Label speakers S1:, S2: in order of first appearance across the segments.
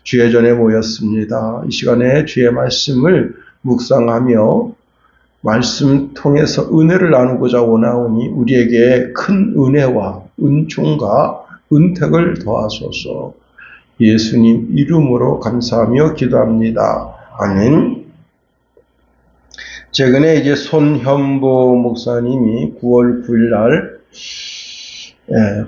S1: 주의 전에 모였습니다. 이 시간에 주의 말씀을 묵상하며 말씀 통해서 은혜를 나누고자 원하오니 우리에게 큰 은혜와 은총과 은택을 더하소서. 예수님 이름으로 감사하며 기도합니다. 아멘. 최근에 이제 손현보 목사님이 9월 9일 날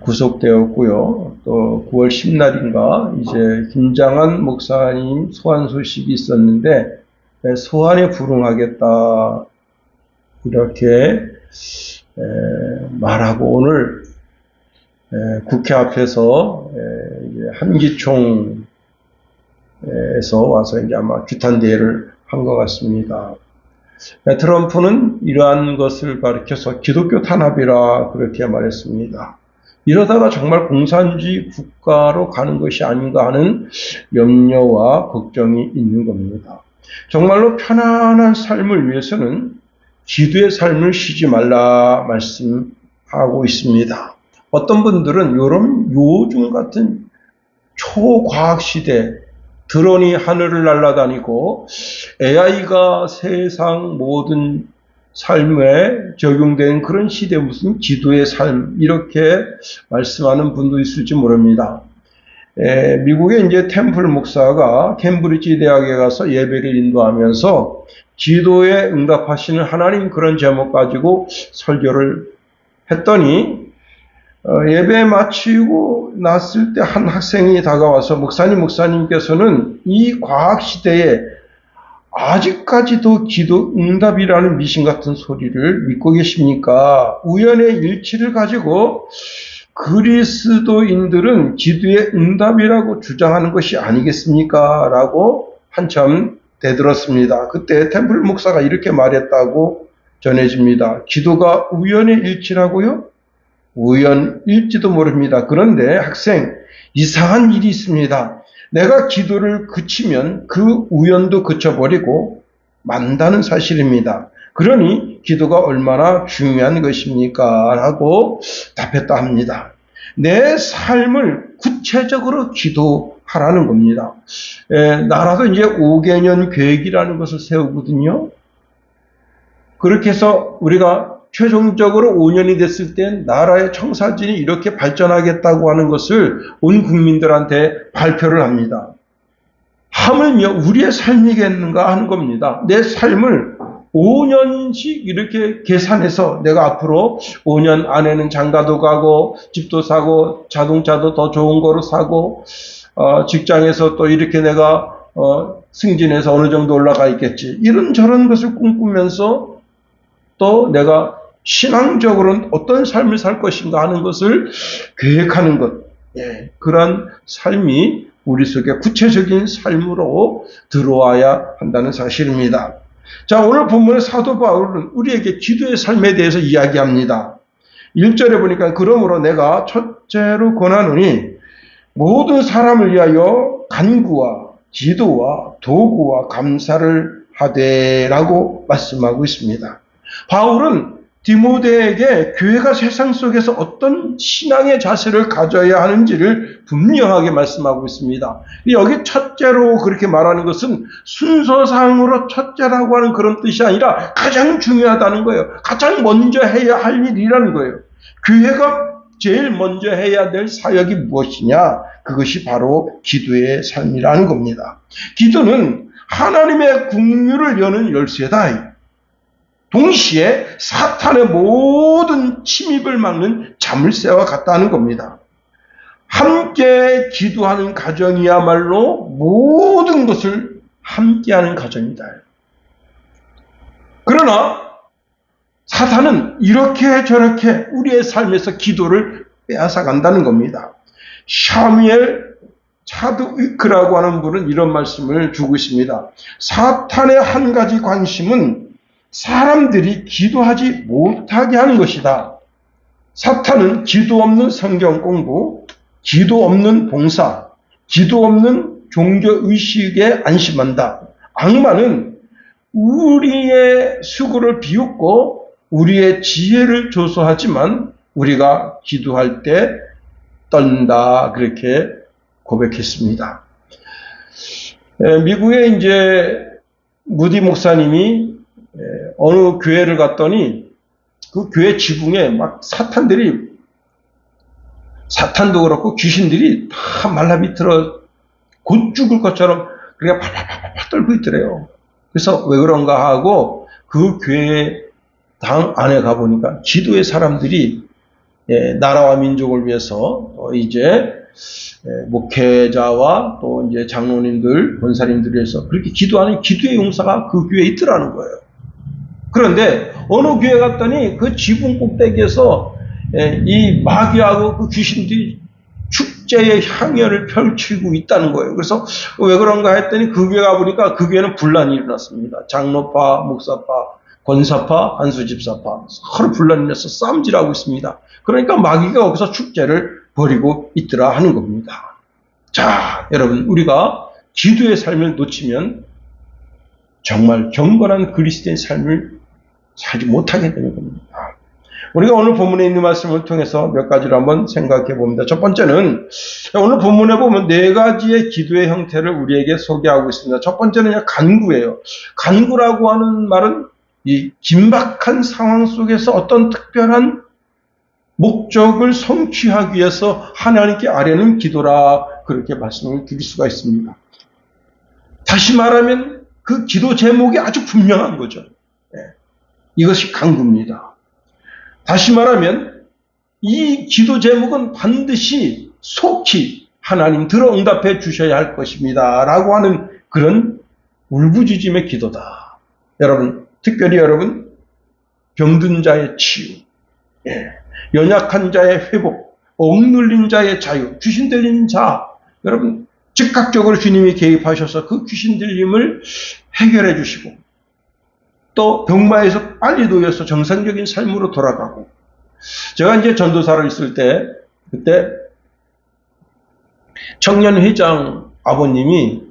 S1: 구속되었고요. 또 9월 10날인가 이제 김장한 목사님 소환 소식이 있었는데 소환에 불응하겠다 이렇게 말하고 오늘 국회 앞에서 한기총에서 와서 이제 아마 규탄 대회를 한 것 같습니다. 트럼프는 이러한 것을 가리켜서 기독교 탄압이라 그렇게 말했습니다. 이러다가 정말 공산주의 국가로 가는 것이 아닌가 하는 염려와 걱정이 있는 겁니다. 정말로 편안한 삶을 위해서는 기도의 삶을 쉬지 말라 말씀하고 있습니다. 어떤 분들은 요즘 같은 초과학 시대, 드론이 하늘을 날아다니고 AI가 세상 모든 삶에 적용된 그런 시대 무슨 기도의 삶 이렇게 말씀하는 분도 있을지 모릅니다. 미국의 이제 템플 목사가 캠브리지 대학에 가서 예배를 인도하면서 기도에 응답하시는 하나님 그런 제목 가지고 설교를 했더니 예배 마치고 났을 때 한 학생이 다가와서 목사님께서는 이 과학 시대에 아직까지도 기도 응답이라는 미신 같은 소리를 믿고 계십니까? 우연의 일치를 가지고 그리스도인들은 기도의 응답이라고 주장하는 것이 아니겠습니까? 라고 한참 대들었습니다. 그때 템플 목사가 이렇게 말했다고 전해집니다. 기도가 우연의 일치라고요? 우연일지도 모릅니다. 그런데 학생, 이상한 일이 있습니다. 내가 기도를 그치면 그 우연도 그쳐버리고 만다는 사실입니다. 그러니 기도가 얼마나 중요한 것입니까? 라고 답했다 합니다. 내 삶을 구체적으로 기도하라는 겁니다. 나라도 이제 5개년 계획이라는 것을 세우거든요. 그렇게 해서 우리가 최종적으로 5년이 됐을 땐 나라의 청사진이 이렇게 발전하겠다고 하는 것을 온 국민들한테 발표를 합니다. 하물며 우리의 삶이겠는가 하는 겁니다. 내 삶을 5년씩 이렇게 계산해서 내가 앞으로 5년 안에는 장가도 가고 집도 사고 자동차도 더 좋은 거로 사고 직장에서 또 이렇게 내가 승진해서 어느 정도 올라가 있겠지. 이런저런 것을 꿈꾸면서 또 내가 신앙적으로는 어떤 삶을 살 것인가 하는 것을 계획하는 것. 그런 삶이 우리 속에 구체적인 삶으로 들어와야 한다는 사실입니다. 자, 오늘 본문의 사도 바울은 우리에게 기도의 삶에 대해서 이야기합니다. 1절에 보니까 그러므로 내가 첫째로 권하노니 모든 사람을 위하여 간구와 기도와 도구와 감사를 하되라고 말씀하고 있습니다. 바울은 디모데에게 교회가 세상 속에서 어떤 신앙의 자세를 가져야 하는지를 분명하게 말씀하고 있습니다. 여기 첫째로 그렇게 말하는 것은 순서상으로 첫째라고 하는 그런 뜻이 아니라 가장 중요하다는 거예요. 가장 먼저 해야 할 일이라는 거예요. 교회가 제일 먼저 해야 될 사역이 무엇이냐? 그것이 바로 기도의 삶이라는 겁니다. 기도는 하나님의 국류를 여는 열쇠다. 동시에 사탄의 모든 침입을 막는 자물쇠와 같다는 겁니다. 함께 기도하는 가정이야말로 모든 것을 함께하는 가정이다. 그러나 사탄은 이렇게 저렇게 우리의 삶에서 기도를 빼앗아간다는 겁니다. 샤무엘 차드위크라고 하는 분은 이런 말씀을 주고 있습니다. 사탄의 한 가지 관심은 사람들이 기도하지 못하게 하는 것이다. 사탄은 기도 없는 성경 공부, 기도 없는 봉사, 기도 없는 종교의식에 안심한다. 악마는 우리의 수고를 비웃고 우리의 지혜를 조소하지만 우리가 기도할 때 떤다. 그렇게 고백했습니다. 미국에 이제 무디 목사님이 어느 교회를 갔더니 그 교회 지붕에 막 사탄도 그렇고 귀신들이 다 말라비틀어 곧 죽을 것처럼 그렇게 팔팔팔팔 떨고 있더래요. 그래서 왜 그런가 하고 그 교회 당 안에 가보니까 기도의 사람들이 나라와 민족을 위해서 이제 목회자와 또 이제 장로님들, 권사님들 위해서 그렇게 기도하는 기도의 용사가 그 교회에 있더라는 거예요. 그런데 어느 교회 갔더니 그 지붕 꼭대기에서 이 마귀하고 그 귀신들이 축제의 향연을 펼치고 있다는 거예요. 그래서 왜 그런가 했더니 그 교회 가보니까 그 교회는 분란이 일어났습니다. 장로파, 목사파, 권사파, 한수집사파 서로 분란이 일어나서 싸움질하고 있습니다. 그러니까 마귀가 거기서 축제를 벌이고 있더라 하는 겁니다. 자, 여러분, 우리가 기도의 삶을 놓치면 정말 경건한 그리스도의 삶을 살지 못하게 되는 겁니다. 우리가 오늘 본문에 있는 말씀을 통해서 몇 가지를 한번 생각해 봅니다. 첫 번째는 오늘 본문에 보면 네 가지의 기도의 형태를 우리에게 소개하고 있습니다. 첫 번째는 간구예요. 간구라고 하는 말은 이 긴박한 상황 속에서 어떤 특별한 목적을 성취하기 위해서 하나님께 아뢰는 기도라, 그렇게 말씀을 드릴 수가 있습니다. 다시 말하면 그 기도 제목이 아주 분명한 거죠. 이것이 간구입니다. 다시 말하면 이 기도 제목은 반드시 속히 하나님 들어 응답해 주셔야 할 것입니다 라고 하는 그런 울부짖음의 기도다. 여러분, 특별히 여러분, 병든 자의 치유, 연약한 자의 회복, 억눌린 자의 자유, 귀신 들린 자, 여러분 즉각적으로 주님이 개입하셔서 그 귀신 들림을 해결해 주시고 또 병마에서 빨리 놓여서 정상적인 삶으로 돌아가고. 제가 이제 전도사로 있을 때 그때 청년회장 아버님이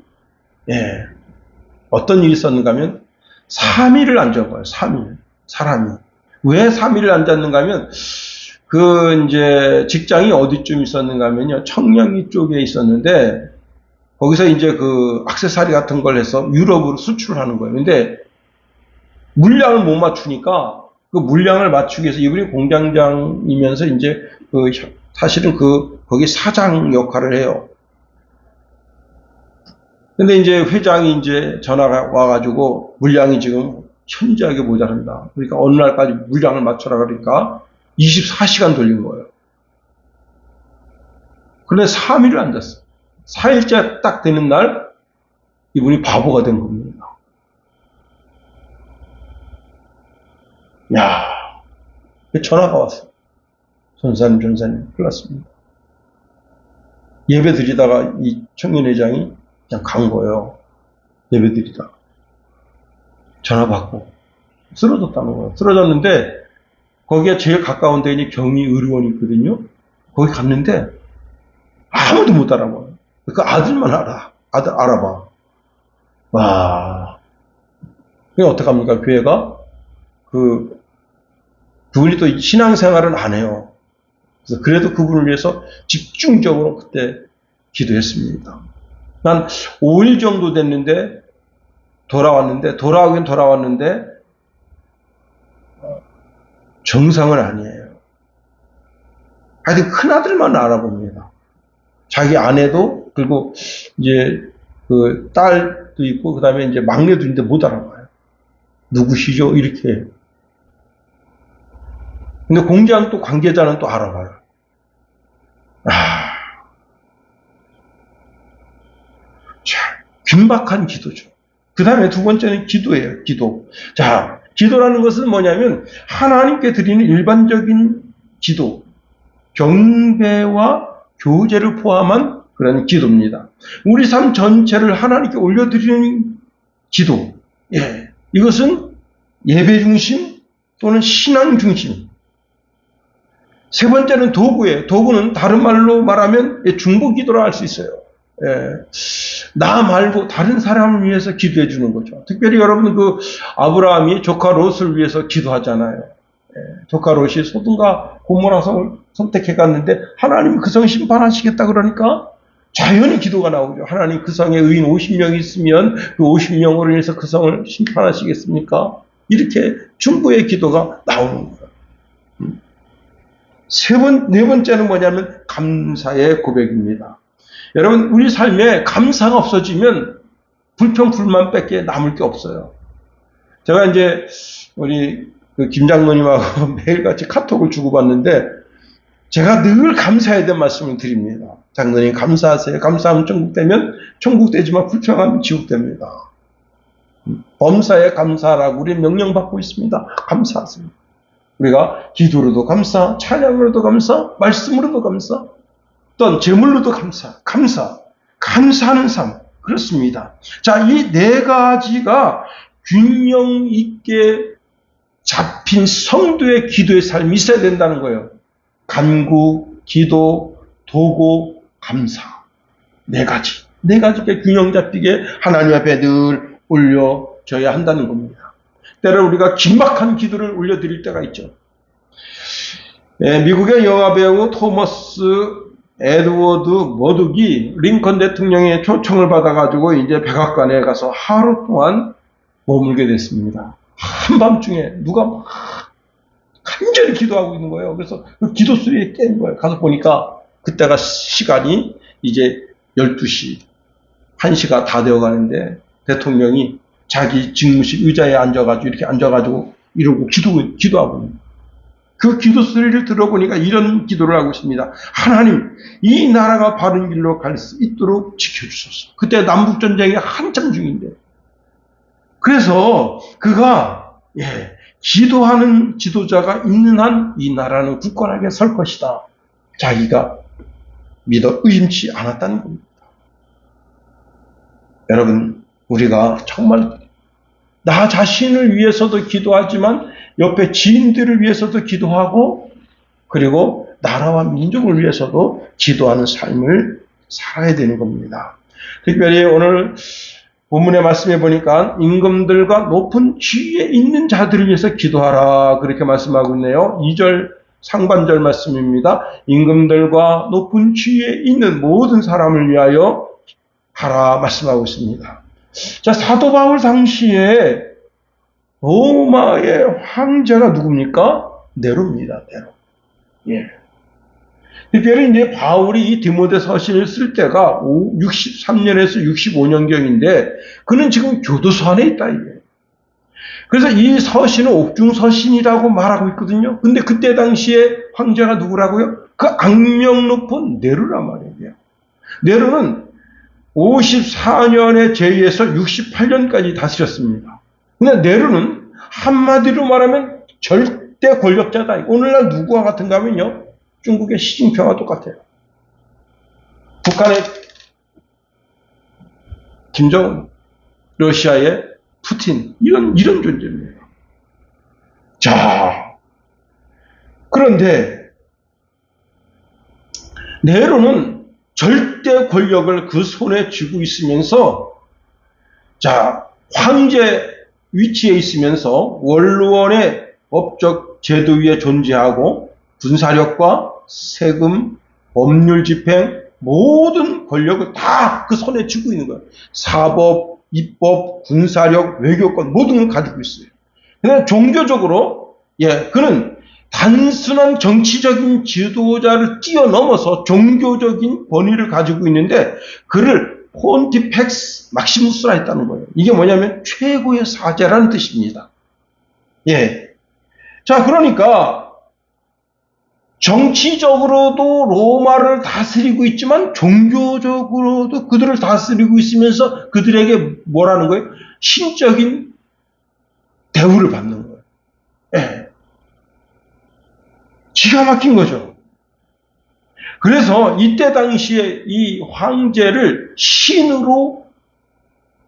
S1: 어떤 일이 있었는가 하면 3일을 앉은 거예요. 3일. 사람이. 왜 3일을 앉았는가 하면 그 이제 직장이 어디쯤 있었는가 하면요. 청량리 쪽에 있었는데 거기서 이제 그 액세서리 같은 걸 해서 유럽으로 수출을 하는 거예요. 근데 물량을 못 맞추니까 그 물량을 맞추기 위해서 이분이 공장장이면서 이제 그 사실은 거기 사장 역할을 해요. 근데 이제 회장이 이제 전화가 와가지고 물량이 지금 현저하게 모자란다. 그러니까 어느 날까지 물량을 맞춰라 그러니까 24시간 돌린 거예요. 그런데 3일을 앉았어요. 4일째 딱 되는 날 이분이 바보가 된 겁니다. 야, 전화가 왔어요. 전사님, 큰일 났습니다. 예배 드리다가 이 청년회장이 그냥 간 거예요. 예배 드리다가. 전화 받고 쓰러졌다는 거예요. 쓰러졌는데 거기에 제일 가까운 데에 경희 의료원이 있거든요. 거기 갔는데 아무도 못 알아봐요. 그 아들만 알아봐. 와. 그게 어떡합니까? 교회가 그분이 또 신앙생활은 안 해요. 그래서 그래도 그분을 위해서 집중적으로 그때 기도했습니다. 난 5일 정도 됐는데 돌아오긴 돌아왔는데 정상은 아니에요. 하여튼 큰아들만 알아봅니다. 자기 아내도, 그리고 이제 그 딸도 있고, 그 다음에 이제 막내도 있는데 못 알아봐요. 누구시죠? 이렇게. 근데 공장 또 관계자는 또 알아봐요. 자, 긴박한 기도죠. 그 다음에 두 번째는 기도예요. 기도. 자, 기도라는 것은 뭐냐면 하나님께 드리는 일반적인 기도, 경배와 교제를 포함한 그런 기도입니다. 우리 삶 전체를 하나님께 올려드리는 기도. 이것은 예배 중심 또는 신앙 중심. 세 번째는 도구예요. 도구는 다른 말로 말하면 중보 기도라 할 수 있어요. 나 말고 다른 사람을 위해서 기도해 주는 거죠. 특별히 여러분 아브라함이 조카 롯을 위해서 기도하잖아요. 조카 롯이 소돔과 고모라 성을 선택해 갔는데 하나님이 그 성 심판하시겠다 그러니까 자연히 기도가 나오죠. 하나님 그 성에 의인 50명이 있으면 그 50명으로 인해서 그 성을 심판하시겠습니까? 이렇게 중보의 기도가 나오는 거예요. 네 번째는 뭐냐면 감사의 고백입니다. 여러분, 우리 삶에 감사가 없어지면 불평, 불만밖에 남을 게 없어요. 제가 이제 우리 김 장로님하고 매일같이 카톡을 주고받는데 제가 늘 감사해야 될 말씀을 드립니다. 장로님 감사하세요. 감사하면 천국되면 천국되지만 불평하면 지옥됩니다. 범사에 감사라고 우리 명령받고 있습니다. 감사하세요. 우리가 기도로도 감사, 찬양으로도 감사, 말씀으로도 감사, 또는 제물로도 감사하는 삶. 그렇습니다. 자, 이 네 가지가 균형 있게 잡힌 성도의 기도의 삶이 있어야 된다는 거예요. 간구, 기도, 도고, 감사. 네 가지. 네 가지가 균형 잡히게 하나님 앞에 늘 올려줘야 한다는 겁니다. 때로 우리가 긴박한 기도를 올려드릴 때가 있죠. 미국의 영화배우 토머스 에드워드 머둑이 링컨 대통령의 초청을 받아가지고 이제 백악관에 가서 하루 동안 머물게 됐습니다. 한밤중에 누가 막 간절히 기도하고 있는 거예요. 그래서 그 기도 소리에 깬 거예요. 가서 보니까 그때가 시간이 이제 12시, 1시가 다 되어 가는데 대통령이 자기 직무실 의자에 앉아가지고 이렇게 앉아가지고 이러고 기도하고 있는 거예요. 그 기도 소리를 들어보니까 이런 기도를 하고 있습니다. 하나님, 이 나라가 바른 길로 갈 수 있도록 지켜주소서. 그때 남북전쟁이 한참 중인데. 그래서 그가 기도하는 지도자가 있는 한 이 나라는 굳건하게 설 것이다. 자기가 믿어 의심치 않았다는 겁니다. 여러분, 우리가 정말 나 자신을 위해서도 기도하지만 옆에 지인들을 위해서도 기도하고 그리고 나라와 민족을 위해서도 기도하는 삶을 살아야 되는 겁니다. 특별히 오늘 본문의 말씀에 보니까 임금들과 높은 지위에 있는 자들을 위해서 기도하라 그렇게 말씀하고 있네요. 2절 상반절 말씀입니다. 임금들과 높은 지위에 있는 모든 사람을 위하여 하라 말씀하고 있습니다. 자, 사도 바울 당시에 로마의 황제가 누굽니까? 네로입니다. 네로. 특별히 이제 바울이 이 디모데 서신을 쓸 때가 63년에서 65년경인데 그는 지금 교도소 안에 있다 이게. 그래서 이 서신은 옥중 서신이라고 말하고 있거든요. 근데 그때 당시에 황제가 누구라고요? 그 악명 높은 네로란 말이에요. 네로는 54년에 제위해서 68년까지 다스렸습니다. 근데 네로는 한마디로 말하면 절대 권력자다. 오늘날 누구와 같은가 하면요. 중국의 시진핑과 똑같아요. 북한의 김정은, 러시아의 푸틴, 이런 존재입니다. 자, 그런데 네로는 절대 권력을 그 손에 쥐고 있으면서 자, 황제 위치에 있으면서 원로원의 법적 제도 위에 존재하고 군사력과 세금, 법률 집행 모든 권력을 다 그 손에 쥐고 있는 거예요. 사법, 입법, 군사력, 외교권 모든 걸 가지고 있어요. 그런데 종교적으로 그는 단순한 정치적인 지도자를 뛰어넘어서 종교적인 권위를 가지고 있는데 그를 폰티펙스 막시무스라 했다는 거예요. 이게 뭐냐면 최고의 사제라는 뜻입니다. 자, 그러니까 정치적으로도 로마를 다스리고 있지만 종교적으로도 그들을 다스리고 있으면서 그들에게 뭐라는 거예요? 신적인 대우를 받는 거예요. 기가 막힌 거죠. 그래서 이때 당시에 이 황제를 신으로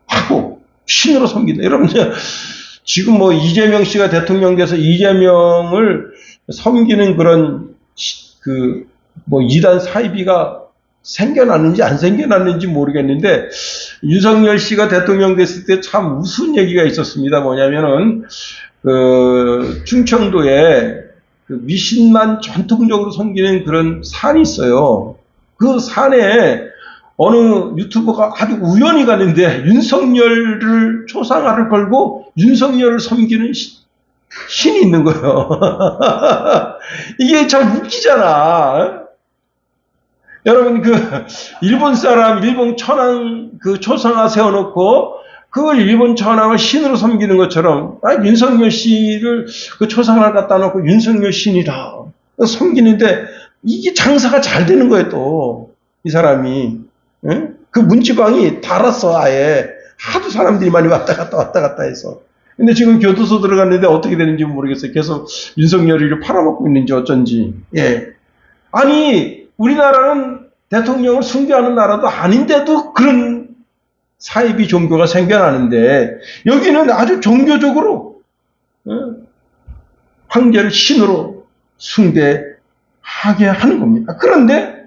S1: 하고 신으로 섬긴다. 여러분 지금 뭐 이재명 씨가 대통령 돼서 이재명을 섬기는 그런 이단 사이비가 생겨났는지 안 생겨났는지 모르겠는데 윤석열 씨가 대통령 됐을 때 참 우스운 얘기가 있었습니다. 뭐냐면은 충청도에 미신만 전통적으로 섬기는 그런 산이 있어요. 그 산에 어느 유튜버가 아주 우연히 갔는데 윤석열을 초상화를 걸고 윤석열을 섬기는 신이 있는 거예요. 이게 참 웃기잖아. 여러분, 일본 사람, 일본 천황 초상화 세워놓고, 그걸 일본 천황을 신으로 섬기는 것처럼, 윤석열 씨를 초상화를 갖다 놓고 윤석열 신이다. 섬기는데, 이게 장사가 잘 되는 거예요, 또. 이 사람이. 응? 그 문지방이 달았어, 아예. 하도 사람들이 많이 왔다 갔다 해서. 근데 지금 교도소 들어갔는데 어떻게 되는지 모르겠어요. 계속 윤석열이를 팔아먹고 있는지 어쩐지. 예. 아니, 우리나라는 대통령을 숭배하는 나라도 아닌데도 그런 사이비 종교가 생겨나는데, 여기는 아주 종교적으로 황제를 신으로 숭배하게 하는 겁니다. 그런데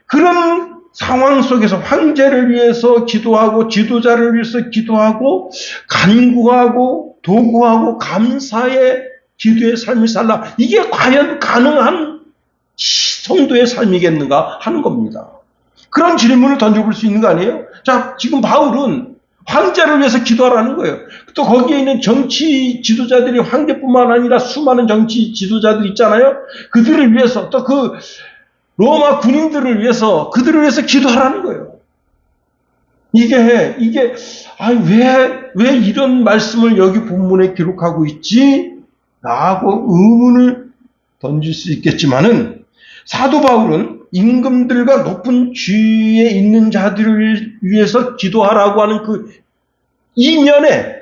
S1: 그런 상황 속에서 황제를 위해서 기도하고 지도자를 위해서 기도하고 간구하고 도구하고 감사의 기도의 삶을 살라, 이게 과연 가능한 성도의 삶이겠는가 하는 겁니다. 그런 질문을 던져볼 수 있는 거 아니에요? 자, 지금 바울은 황제를 위해서 기도하라는 거예요. 또 거기에 있는 정치 지도자들이 황제뿐만 아니라 수많은 정치 지도자들 있잖아요. 그들을 위해서, 또 로마 군인들을 위해서, 그들을 위해서 기도하라는 거예요. 왜 이런 말씀을 여기 본문에 기록하고 있지? 라고 의문을 던질 수 있겠지만은, 사도 바울은 임금들과 높은 지위에 있는 자들을 위해서 기도하라고 하는 그 이면에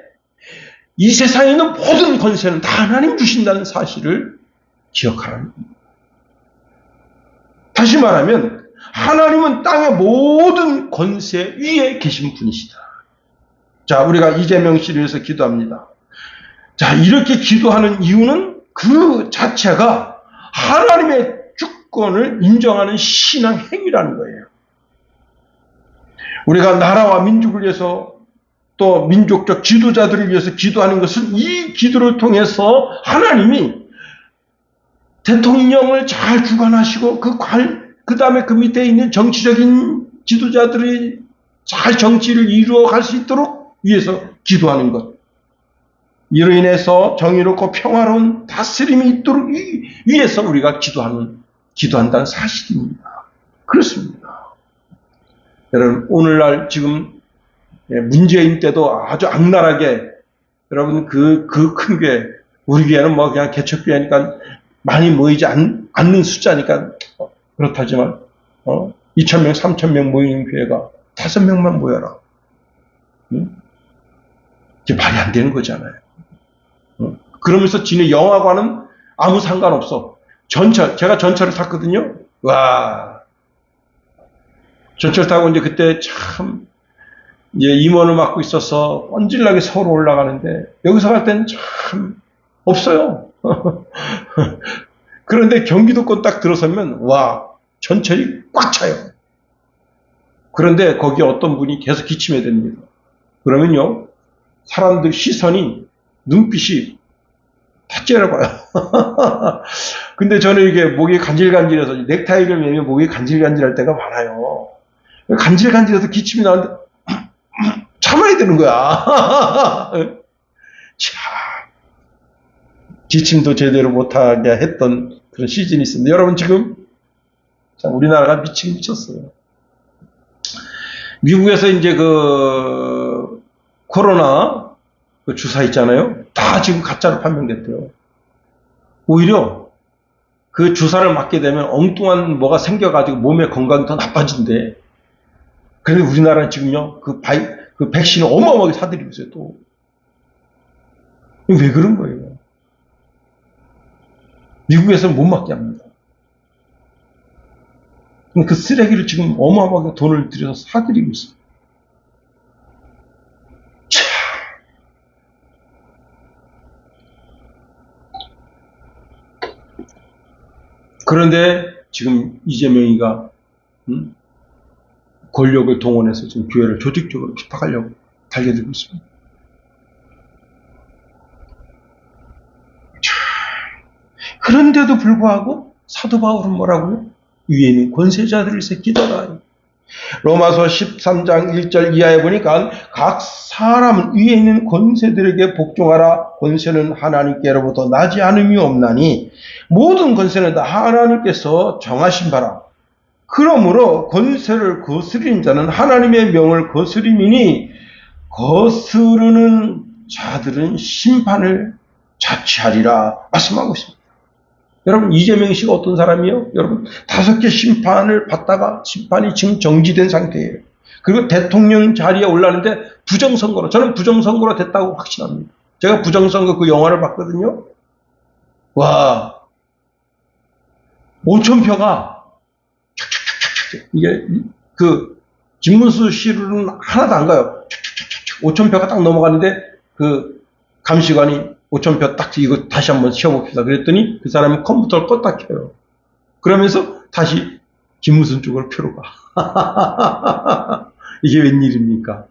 S1: 이 세상에 있는 모든 권세는 다 하나님 주신다는 사실을 기억하라는 겁니다. 다시 말하면 하나님은 땅의 모든 권세 위에 계신 분이시다. 자, 우리가 이재명 씨를 위해서 기도합니다. 자, 이렇게 기도하는 이유는 그 자체가 하나님의 주권을 인정하는 신앙 행위라는 거예요. 우리가 나라와 민족을 위해서 또 민족적 지도자들을 위해서 기도하는 것은 이 기도를 통해서 하나님이 대통령을 잘 주관하시고 그 다음에 그 밑에 있는 정치적인 지도자들이 잘 정치를 이루어갈 수 있도록 위해서 기도하는 것. 이로 인해서 정의롭고 평화로운 다스림이 있도록 위해서 우리가 기도한다는 사실입니다. 그렇습니다. 여러분, 오늘날 지금 문재인 때도 아주 악랄하게, 여러분, 그 큰 교회, 우리 교회는 뭐 그냥 개척교회니까 많이 모이지 않는 숫자니까 그렇다지만, 2,000명, 3,000명 모이는 교회가 5명만 모여라. 응? 이게 말이 안 되는 거잖아요. 그러면서 지네 영화관은 아무 상관없어. 제가 전철을 탔거든요. 와. 전철 타고 이제 그때 참, 이제 임원을 맡고 있어서 뻔질나게 서울 올라가는데, 여기서 갈 때는 참 없어요. 그런데 경기도권 딱 들어서면, 와, 전철이 꽉 차요. 그런데 거기 어떤 분이 계속 기침해야 됩니다. 그러면요, 사람들 시선이, 눈빛이 다 째려봐요. 근데 저는 이게 목이 간질간질해서 넥타이를 매면 목이 간질간질할 때가 많아요. 간질간질해서 기침이 나는데 참아야 되는 거야. 자, 기침도 제대로 못하게 했던 그런 시즌이 있습니다. 여러분, 지금 우리나라가 미치긴 미쳤어요. 미국에서 이제 코로나 주사 있잖아요. 다 지금 가짜로 판명됐대요. 오히려 그 주사를 맞게 되면 엉뚱한 뭐가 생겨가지고 몸의 건강이 더 나빠진대. 그런데 우리나라는 지금요, 그 백신을 어마어마하게 사들이고 있어요, 또. 왜 그런 거예요? 미국에서는 못 맞게 합니다. 그 쓰레기를 지금 어마어마하게 돈을 들여서 사들이고 있어요. 그런데 지금 이재명이가 권력을 동원해서 지금 교회를 조직적으로 핍박하려고 달려들고 있습니다. 그런데도 불구하고 사도 바울은 뭐라고요? 위에 있는 권세자들을 기도하라. 로마서 13장 1절 이하에 보니까 각 사람은 위에 있는 권세들에게 복종하라. 권세는 하나님께로부터 나지 않음이 없나니 모든 권세는 다 하나님께서 정하신 바라. 그러므로 권세를 거스리는 자는 하나님의 명을 거스림이니 거스르는 자들은 심판을 자취하리라 말씀하고 있습니다. 여러분, 이재명 씨가 어떤 사람이요? 여러분, 5개 심판을 받다가 심판이 지금 정지된 상태예요. 그리고 대통령 자리에 올라가는데 부정선거로, 저는 부정선거로 됐다고 확신합니다. 제가 부정선거 그 영화를 봤거든요. 와, 5,000표가 이게 그 김문수 씨로는 하나도 안 가요. 5,000표가 딱 넘어가는데 그 감시관이 5,000표 딱 이거 다시 한번 시험봅시다. 그랬더니 그 사람이 컴퓨터를 껐다 켜요. 그러면서 다시 김무순 쪽으로 표로 가. 이게 웬일입니까?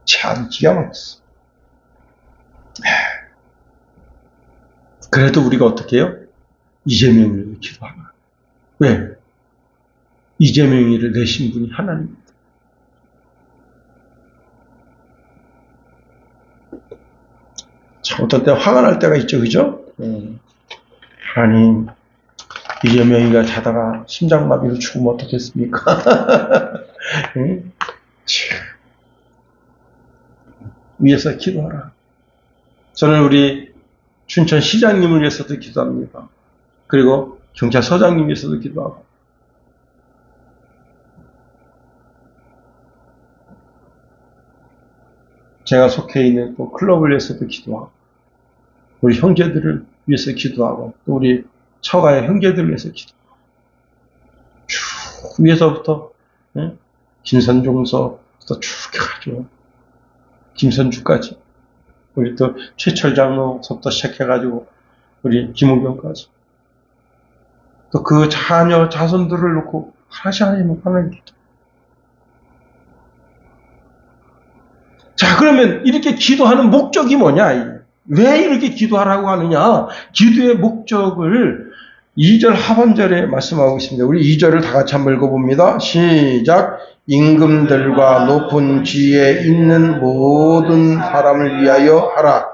S1: 참 기가 막혔어. 그래도 우리가 어떻게 해요? 이재명을 기도하나. 왜? 이재명이를 내신 분이 하나님입니다. 참 어떤 때 화가 날 때가 있죠, 그죠? 하나님, 이재명이가 자다가 심장마비로 죽으면 어떻겠습니까? 응? 위해서 기도하라. 저는 우리 춘천 시장님을 위해서도 기도합니다. 그리고 경찰서장님 위해서도 기도하고. 제가 속해 있는 또 클럽을 위해서도 기도하고, 우리 형제들을 위해서 기도하고, 또 우리 처가의 형제들을 위해서 기도하고, 쭉 위에서부터 김선종서부터 쭉 해가지고 김선주까지, 우리 또 최철 장로서부터 시작해가지고 우리 김우병까지, 또 그 자녀 자손들을 놓고 하나씩 하나님 기도. 자, 그러면 이렇게 기도하는 목적이 뭐냐? 왜 이렇게 기도하라고 하느냐? 기도의 목적을 2절 하반절에 말씀하고 있습니다. 우리 2절을 다 같이 한번 읽어봅니다. 시작. 임금들과 높은 지위에 있는 모든 사람을 위하여 하라.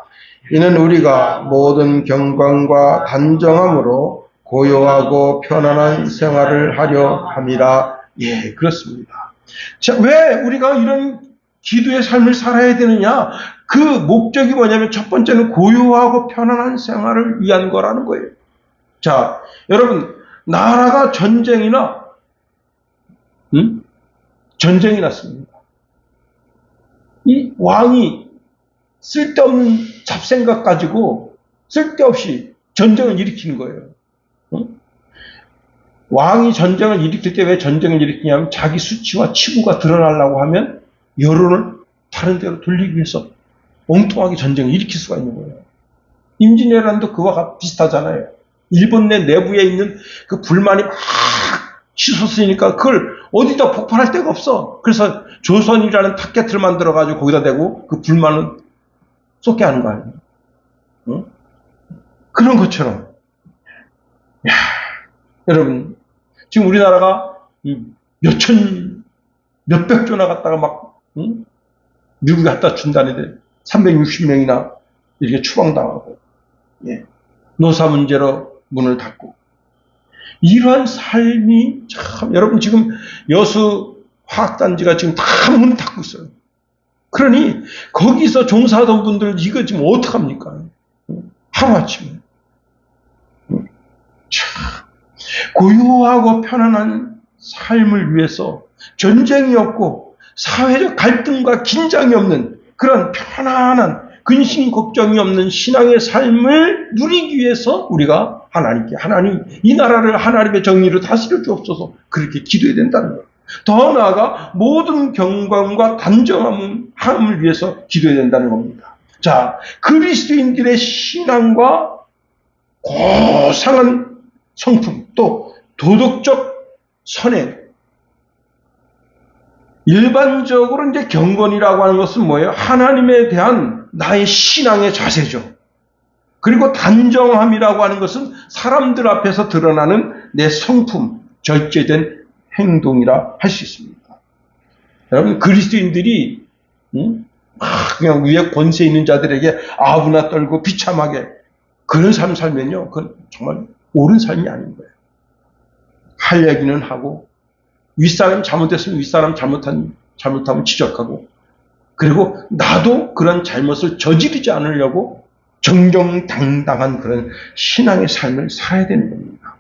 S1: 이는 우리가 모든 경건과 단정함으로 고요하고 편안한 생활을 하려 함이라. 예, 그렇습니다. 자, 왜 우리가 이런 기도의 삶을 살아야 되느냐? 그 목적이 뭐냐면 첫 번째는 고요하고 편안한 생활을 위한 거라는 거예요. 자, 여러분, 나라가 전쟁이 났습니다. 이 왕이 쓸데없는 잡생각 가지고 쓸데없이 전쟁을 일으키는 거예요. 왕이 전쟁을 일으킬 때 왜 전쟁을 일으키냐면 자기 수치와 치부가 드러나려고 하면 여론을 다른 데로 돌리기 위해서 엉뚱하게 전쟁을 일으킬 수가 있는 거예요. 임진왜란도 그와 비슷하잖아요. 일본 내부에 있는 그 불만이 막 치솟으니까 그걸 어디다 폭발할 데가 없어. 그래서 조선이라는 타켓을 만들어가지고 거기다 대고 그 불만은 쏟게 하는 거 아니에요. 응? 그런 것처럼. 야, 여러분, 지금 우리나라가 몇백 조나 갖다가 막 미국에 갖다 준다는데 360명이나 이렇게 추방당하고, 예. 노사 문제로 문을 닫고, 이러한 삶이 참, 여러분 지금 여수 화학단지가 지금 다 문을 닫고 있어요. 그러니 거기서 종사하던 분들 이거 지금 어떡합니까? 하루아침에. 참, 고요하고 편안한 삶을 위해서 전쟁이 없고 사회적 갈등과 긴장이 없는 그런 편안한 근심 걱정이 없는 신앙의 삶을 누리기 위해서 우리가 하나님께, 하나님 이 나라를 하나님의 정의로 다스려 주옵소서, 그렇게 기도해야 된다는 거예요. 더 나아가 모든 경건과 단정함을 위해서 기도해야 된다는 겁니다. 자, 그리스도인들의 신앙과 고상한 성품, 또 도덕적 선행, 일반적으로 이제 경건이라고 하는 것은 뭐예요? 하나님에 대한 나의 신앙의 자세죠. 그리고 단정함이라고 하는 것은 사람들 앞에서 드러나는 내 성품, 절제된 행동이라 할 수 있습니다. 여러분, 그리스도인들이 그냥 위에 권세 있는 자들에게 아부나 떨고 비참하게 그런 삶 살면요, 그건 정말 옳은 삶이 아닌 거예요. 할 얘기는 하고, 윗사람이 잘못했으면 윗사람 잘못하면 지적하고, 그리고 나도 그런 잘못을 저지르지 않으려고 정정당당한 그런 신앙의 삶을 살아야 되는 겁니다.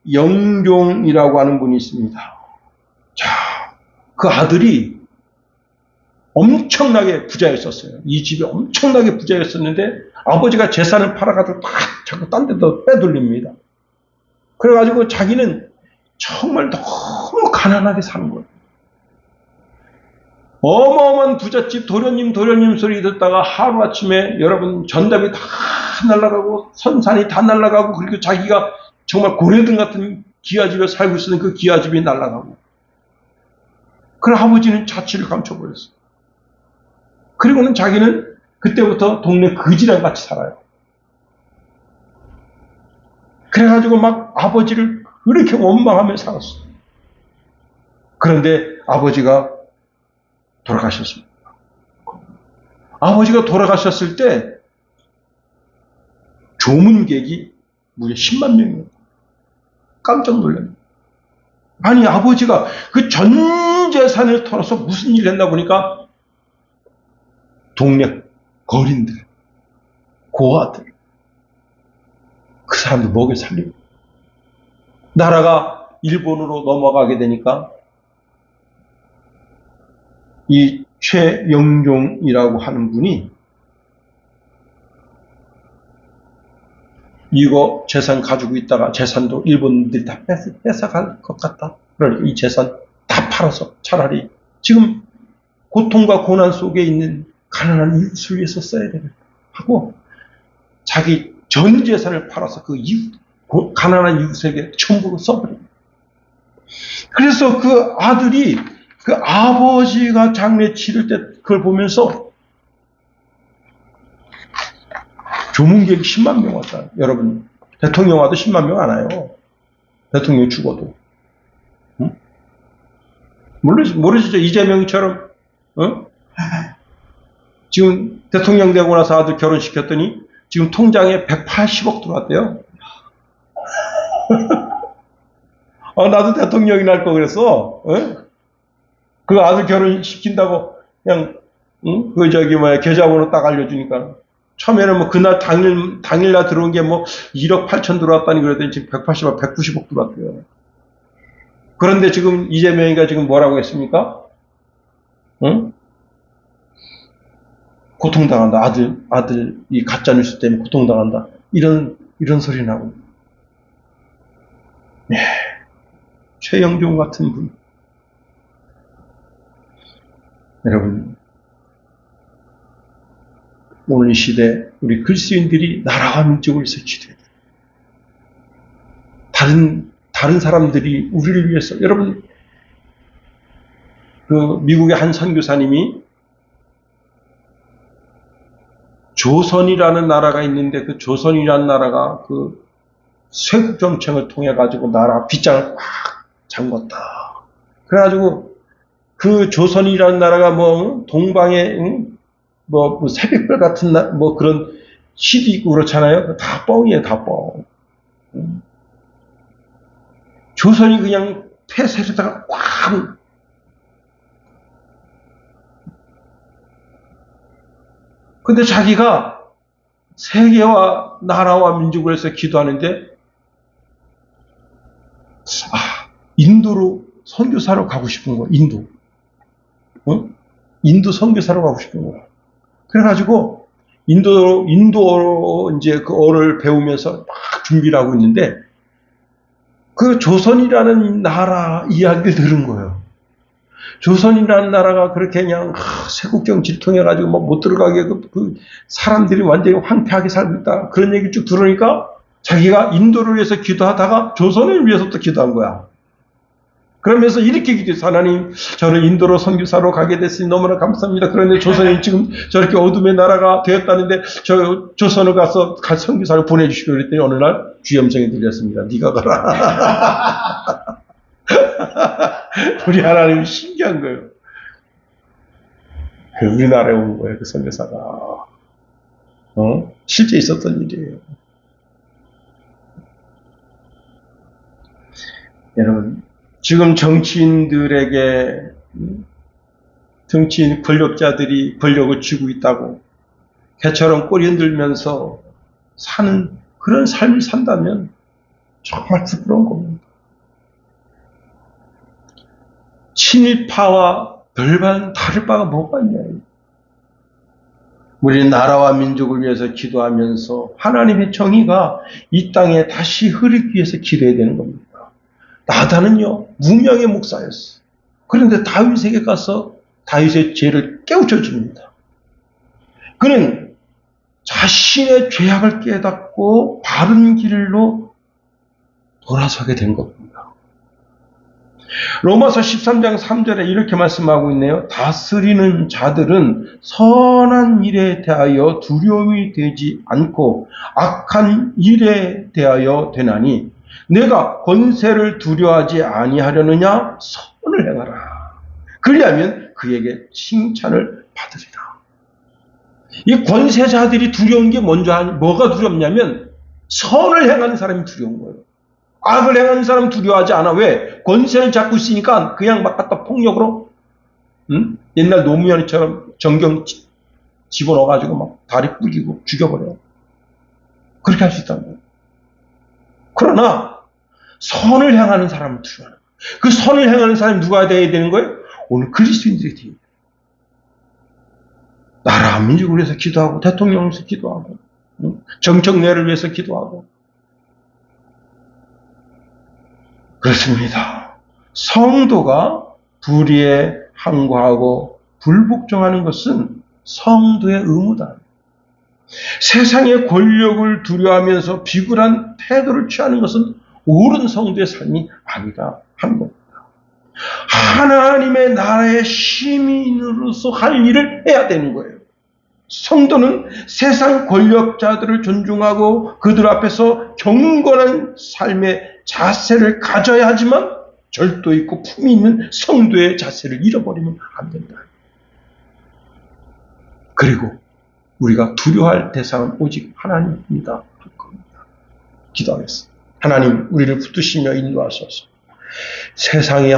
S1: 최영종이라고 하는 분이 있습니다. 자, 그 아들이 엄청나게 부자였었어요. 이 집이 엄청나게 부자였었는데 아버지가 재산을 팔아가지고 다 자꾸 딴 데도 빼돌립니다. 그래가지고 자기는 정말 너무 가난하게 사는 거예요. 어마어마한 부잣집 도련님 소리 듣다가 하루아침에 여러분 전답이 다 날아가고 선산이 다 날아가고, 그리고 자기가 정말 고려등 같은 기와집에 살고 있었던 그 기와집이 날아가고, 그래 아버지는 자취를 감춰버렸어요. 그리고는 자기는 그때부터 동네 거지랑 같이 살아요. 그래가지고 막 아버지를 그렇게 원망하며 살았어요. 그런데 아버지가 돌아가셨습니다. 아버지가 돌아가셨을 때 조문객이 무려 10만 명이에요. 깜짝 놀랍니다. 아니, 아버지가 그 전 재산을 털어서 무슨 일을 했나 보니까 동네 거린들, 고아들, 그 사람들 먹여 살리고, 나라가 일본으로 넘어가게 되니까 이 최영종이라고 하는 분이 이거 재산 가지고 있다가 재산도 일본들이 다 뺏어갈 것 같다. 그러니까 이 재산 다 팔아서 차라리 지금 고통과 고난 속에 있는 가난한 이웃을 위해서 써야 되겠다 하고 자기 전 재산을 팔아서 그 이웃, 가난한 이웃에게 전부로 써버립니다. 그래서 그 아들이 그 아버지가 장례 치를 때 그걸 보면서 조문객이 10만 명 왔다. 여러분, 대통령 와도 10만 명 안 와요. 대통령 죽어도. 응? 모르시죠? 이재명처럼, 지금 대통령 되고 나서 아들 결혼시켰더니 지금 통장에 180억 들어왔대요. 나도 대통령이 날 거 그랬어. 그 아들 결혼시킨다고 그냥, 계좌번호 딱 알려주니까. 처음에는 뭐 그날 당일날 들어온 게 뭐 1억 8천 들어왔다니 그랬더니 지금 180억, 190억 들어왔대요. 그런데 지금 이재명이가 지금 뭐라고 했습니까? 고통당한다. 아들 이 가짜뉴스 때문에 고통당한다. 이런 소리 나고. 네. 최영종 같은 분. 여러분, 오늘 이 시대 우리 그리스도인들이 나라와 민족을 위해서 기도해야 돼요. 다른 사람들이 우리를 위해서, 여러분, 그 미국의 한 선교사님이 조선이라는 나라가 있는데 그 조선이라는 나라가 그 쇄국 정책을 통해 가지고 나라 빗장을 꽉 잠궜다. 그래가지고 그 조선이라는 나라가 뭐 동방에 뭐 새벽별 같은 뭐 그런 시도 있고 그렇잖아요. 다 뻥이에요, 다 뻥. 조선이 그냥 폐쇄에다가 꽉. 근데 자기가 세계와 나라와 민족을 위해서 기도하는데, 인도로 선교사로 가고 싶은 거야, 인도. 인도 선교사로 가고 싶은 거야. 그래가지고, 인도어로 이제 그 어를 배우면서 막 준비를 하고 있는데, 그 조선이라는 나라 이야기를 들은 거예요. 조선이라는 나라가 그렇게 그냥 쇄국경 질통해가지고 뭐 못 들어가게 그 사람들이 완전히 황폐하게 살고 있다. 그런 얘기 쭉 들으니까 자기가 인도를 위해서 기도하다가 조선을 위해서 또 기도한 거야. 그러면서 이렇게 기도했어요. 하나님, 저는 인도로 선교사로 가게 됐으니 너무나 감사합니다. 그런데 조선이 지금 저렇게 어둠의 나라가 되었다는데 조선을 가서 선교사를 보내주시고 그랬더니 어느 날 귀염성이 들렸습니다. 네가 가라. 우리 하나님이 신기한 거예요. 우리나라에 온 거예요. 그 선교사가. 실제 있었던 일이에요. 여러분, 지금 정치인들에게, 정치인 권력자들이 권력을 쥐고 있다고 개처럼 꼬리 흔들면서 사는 그런 삶을 산다면 정말 부끄러운 겁니다. 친일파와 별반 다를 바가 뭐가 있냐. 우리 나라와 민족을 위해서 기도하면서 하나님의 정의가 이 땅에 다시 흐르기 위해서 기도해야 되는 겁니다. 나단은요, 무명의 목사였어. 그런데 다윗에게 가서 다윗의 죄를 깨우쳐 줍니다. 그는 자신의 죄악을 깨닫고 바른 길로 돌아서게 된 겁니다. 로마서 13장 3절에 이렇게 말씀하고 있네요. 다스리는 자들은 선한 일에 대하여 두려움이 되지 않고 악한 일에 대하여 되나니 내가 권세를 두려워하지 아니하려느냐? 선을 행하라. 그리하면 그에게 칭찬을 받으리라. 이 권세자들이 두려운 게 뭐가 두렵냐면 선을 행하는 사람이 두려운 거예요. 악을 행하는 사람 두려워하지 않아. 왜? 권세를 잡고 있으니까 그냥 막 갖다 폭력으로, 옛날 노무현처럼 정경 집어넣어가지고 막 다리 부리고 죽여버려요. 그렇게 할 수 있다는 거예요. 그러나 선을 향하는 사람은 두려워하는 거예요. 그 선을 향하는 사람이 누가 되어야 되는 거예요? 오늘 그리스도인들이 되어야 돼요. 나라 민족을 위해서 기도하고 대통령을 위해서 기도하고 정청래를 위해서 기도하고 그렇습니다. 성도가 불의에 항거하고 불복종하는 것은 성도의 의무다. 세상의 권력을 두려워하면서 비굴한 태도를 취하는 것은 옳은 성도의 삶이 아니다 하는 겁니다. 하나님의 나라의 시민으로서 할 일을 해야 되는 거예요. 성도는 세상 권력자들을 존중하고 그들 앞에서 경건한 삶의 자세를 가져야 하지만 절도 있고 품이 있는 성도의 자세를 잃어버리면 안 된다. 그리고 우리가 두려워할 대상은 오직 하나님입니다. 할 겁니다. 기도하겠습니다. 하나님, 우리를 붙드시며 인도하소서. 세상에